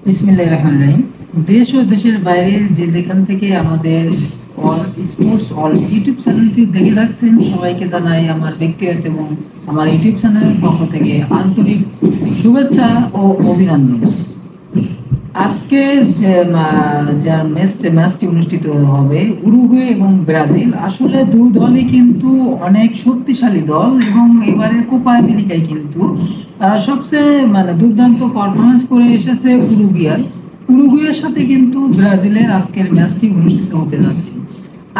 বিসমিল্লাহির রহমানির রহিম। দেশ ও দেশের বাইরে যে যেখান থেকে আমাদের অল স্পোর্টস অল ইউটিউব চ্যানেলটি দেখে থাকছেন, সবাইকে জানাই আমার ব্যক্তিগত এবং আমার ইউটিউব চ্যানেলের পক্ষ থেকে আন্তরিক শুভেচ্ছা ও অভিনন্দন। আজকে যে যার ম্যাচটি অনুষ্ঠিত হবে উরুগুয়ে এবং ব্রাজিল, আসলে দুই দলই কিন্তু অনেক শক্তিশালী দল এবং এবারের কোপা আমেরিকায় কিন্তু সবচেয়ে দুর্দান্ত পারফরমেন্স করে এসেছে উরুগুয়ের সাথে কিন্তু ব্রাজিলের আজকের ম্যাচটি অনুষ্ঠিত হতে যাচ্ছে।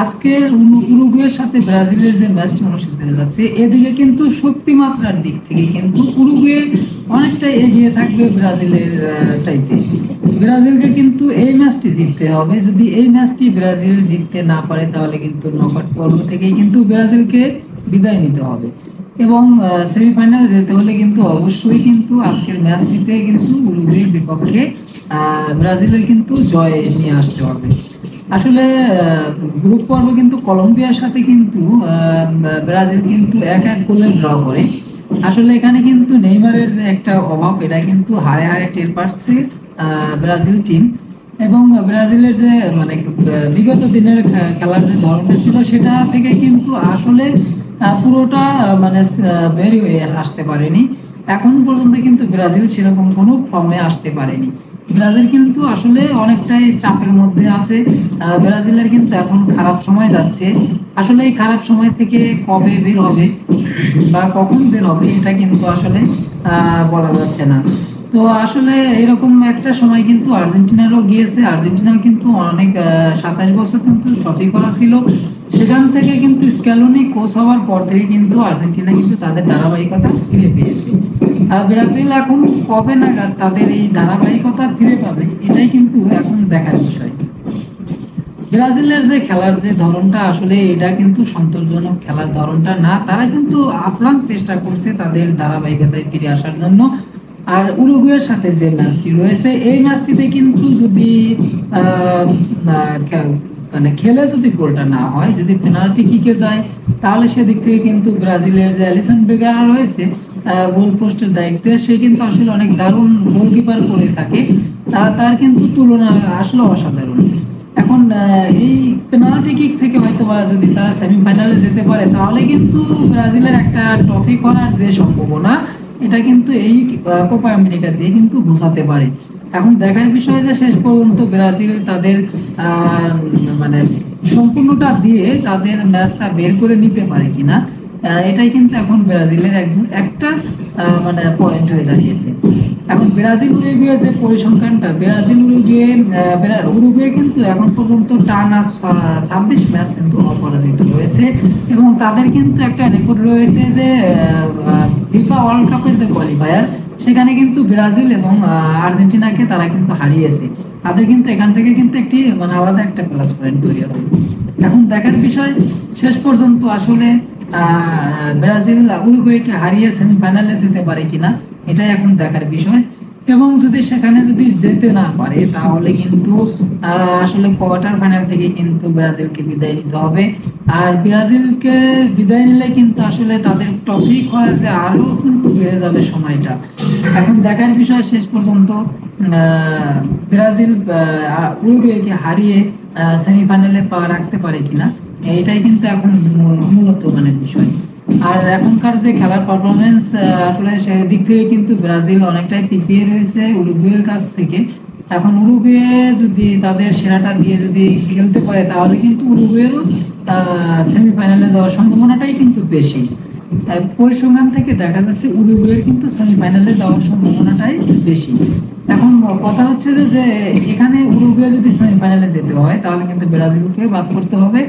আজকের উরুগুয়ের সাথে ব্রাজিলের যে ম্যাচটি অনুষ্ঠিত হয়ে যাচ্ছে, এদিকে কিন্তু শক্তিমাত্রার দিক থেকে কিন্তু উরুগুয়ে অনেকটা এগিয়ে থাকবে ব্রাজিলের চাইতে। ব্রাজিলকে কিন্তু এই ম্যাচটি জিততে হবে। যদি এই ম্যাচটি ব্রাজিল জিততে না পারে তাহলে কিন্তু নকআউট পর্ব থেকেই কিন্তু ব্রাজিলকে বিদায় নিতে হবে এবং সেমিফাইনাল যেতে হলে কিন্তু অবশ্যই কিন্তু আজকের ম্যাচটিতে কিন্তু উরুগুয়ের বিপক্ষে ব্রাজিলের কিন্তু জয় নিয়ে আসতে হবে। আসলে গ্রুপ পর্ব কিন্তু কলম্বিয়ার সাথে কিন্তু ব্রাজিল কিন্তু 1-1 গোলে ড্র করে। আসলে এখানে কিন্তু নেইমারের যে একটা অভাব, এটা কিন্তু হারে হারে টের পাচ্ছে ব্রাজিল টিম। এবং ব্রাজিলের যে বিগত দিনের খেলার যে ধরনটা ছিল, সেটা থেকে কিন্তু আসলে পুরোটা বের হয়ে আসতে পারেনি। এখন পর্যন্ত কিন্তু ব্রাজিল সেরকম কোনো ফর্মে আসতে পারেনি। ব্রাজিল কিন্তু আসলে অনেকটাই চাপের মধ্যে আছে। ব্রাজিলের কিন্তু এখন খারাপ সময় যাচ্ছে। আসলে এই খারাপ সময় থেকে কবে বের হবে বা কখন বের হবে এটা কিন্তু আসলে বলা যাচ্ছে না। তো আসলে এরকম একটা সময় কিন্তু আর্জেন্টিনারও গিয়েছে। আর্জেন্টিনাও কিন্তু অনেক 27 বছর কিন্তু ট্রফি করা ছিল। সেখান থেকে কিন্তু স্ক্যালোনি কোচ হওয়ার পর থেকে কিন্তু আর্জেন্টিনা কিন্তু তাদের ধারাবাহিকতা ফিরে পেয়েছে। আর ব্রাজিল এখন কবে নাগাদ তাদের এই ধারাবাহিকতা ফিরে পাবে, এটাই কিন্তু এখন দেখার বিষয়। ব্রাজিলের যে খেলার যে ধরনটা, আসলে এটা কিন্তু সন্তোষজনক খেলার ধরনটা না। তারা কিন্তু আপ্রাণ চেষ্টা করছে তাদের ধারাবাহিকতায় ফিরে আসার জন্য। আর উরুগুয়ের সাথে যে ম্যাচটি রয়েছে, এই ম্যাচটিতে কিন্তু যদি খেলে যদি গোলটা না হয়, যদি পেনাল্টি কিকে যায়, তাহলে সেদিক থেকে কিন্তু ব্রাজিলের যে অ্যালিসন বেগারা রয়েছে গোল পোস্টের দায়িত্বে, সে কিন্তু আসলে অনেক দারুণ গোলকিপার করে থাকে। তার কিন্তু তুলনা আসলে অসাধারণ। এখন এই পেনাল্টি কিক থেকে হয়তো বা যদি তারা সেমিফাইনালে যেতে পারে, তাহলে কিন্তু ব্রাজিলের একটা ট্রফি করার যে সম্ভাবনা, এটা কিন্তু এই কোপা আমেরিকা দিয়ে কিন্তু বোঝাতে পারে। এখন দেখার বিষয় যে শেষ পর্যন্ত ব্রাজিল তাদের মানে সম্পূর্ণটা দিয়ে তাদের ম্যাচটা বের করে নিতে পারে কিনা, এটাই কিন্তু এখন ব্রাজিলের একটা পয়েন্ট হয়ে দাঁড়িয়েছে। এখন ব্রাজিল উরুগুয়ে যে পরিসংখ্যানটা, ব্রাজিল উরুগুয়ে কিন্তু এখন পর্যন্ত টানা 26 ম্যাচ কিন্তু অপরাজিত হয়েছে এবং তাদের কিন্তু একটা রেকর্ড রয়েছে যে ফিফা ওয়ার্ল্ড কাপের যে কোয়ালিফায়ার, সেখানে কিন্তু ব্রাজিল এবং আর্জেন্টিনাকে তারা কিন্তু হারিয়েছে। তাদের কিন্তু এখান থেকে কিন্তু একটি আলাদা একটা প্লাস পয়েন্ট তৈরি হবে। এখন দেখার বিষয় শেষ পর্যন্ত আসলে ব্রাজিল উরুগুয়েকে হারিয়ে সেমিফাইনালে যেতে পারে কিনা, এটাই এখন দেখার বিষয়। এবং যদি সেখানে যদি যেতে না পারে, তাহলে কিন্তু আসলে কোয়ার্টার ফাইনাল থেকে কিন্তু ব্রাজিলকে বিদায় নিতে হবে। আর ব্রাজিলকে বিদায় নিলে কিন্তু আসলে তাদের ট্রফি খরচে আরো কিন্তু বেড়ে যাবে সময়টা। এখন দেখার বিষয় শেষ পর্যন্ত ব্রাজিল উরুগুয়েকে হারিয়ে সেমিফাইনালে পা রাখতে পারে কিনা, এটাই কিন্তু এখন মূলত বিষয়। আর এখনকার যে খেলার পারফরমেন্স, আসলে সেদিক থেকে কিন্তু ব্রাজিল অনেকটাই পিছিয়ে রয়েছে উরুগুয়ের কাছ থেকে। এখন উরুগুয়ে যদি তাদের সেরাটা দিয়ে যদি খেলতে পারে, তাহলে কিন্তু উরুগুয়েরও সেমিফাইনালে যাওয়ার সম্ভাবনাটাই কিন্তু বেশি। পরিসংখ্যান থেকে দেখা যাচ্ছে উরুগুয়ের কিন্তু সেমিফাইনালে যাওয়ার সম্ভাবনাটাই বেশি। এখন কথা হচ্ছে যে এখানে উরুগুয়ে যদি সেমিফাইনালে যেতে হয়, তাহলে কিন্তু ব্রাজিলকে বাদ করতে হবে।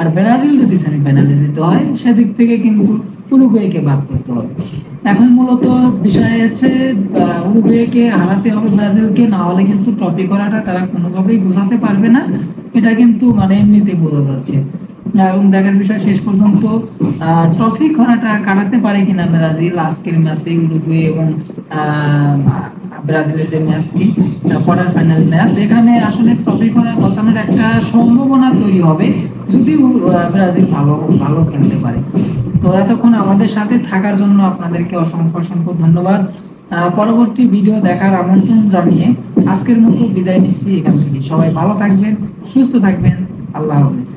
আর ব্রাজিল যদি সেমিফাইনালে যেতে হয়, সেদিক থেকে কিন্তু উরুগুয়েকে বাদ করতে হবে। এখন মূলত বিষয় হচ্ছে উরুগুয়েকে হারাতে হবে ব্রাজিলকে, না হলে কিন্তু ট্রফি করাটা তারা কোনোভাবেই বোঝাতে পারবে না। এটা কিন্তু এমনিতেই বোঝা যাচ্ছে। এবং দেখার বিষয় শেষ পর্যন্ত ট্রফি খরাটা কাটাতে পারে কিনা ব্রাজিল আজকের ম্যাচে উরুগুয়ে এবং ব্রাজিলের যে ম্যাচটি কোয়ার্টার ফাইনাল ম্যাচ, এখানে আসলে ট্রফি খরা বসানোর একটা সম্ভাবনা তৈরি হবে যদি ব্রাজিল ভালো ভালো খেলতে পারে। তো এতক্ষণ আমাদের সাথে থাকার জন্য আপনাদেরকে অসংখ্য অসংখ্য ধন্যবাদ। পরবর্তী ভিডিও দেখার আমন্ত্রণ জানিয়ে আজকের মতো বিদায় নিচ্ছি এখান থেকে। সবাই ভালো থাকবেন, সুস্থ থাকবেন। আল্লাহ হাফেজ।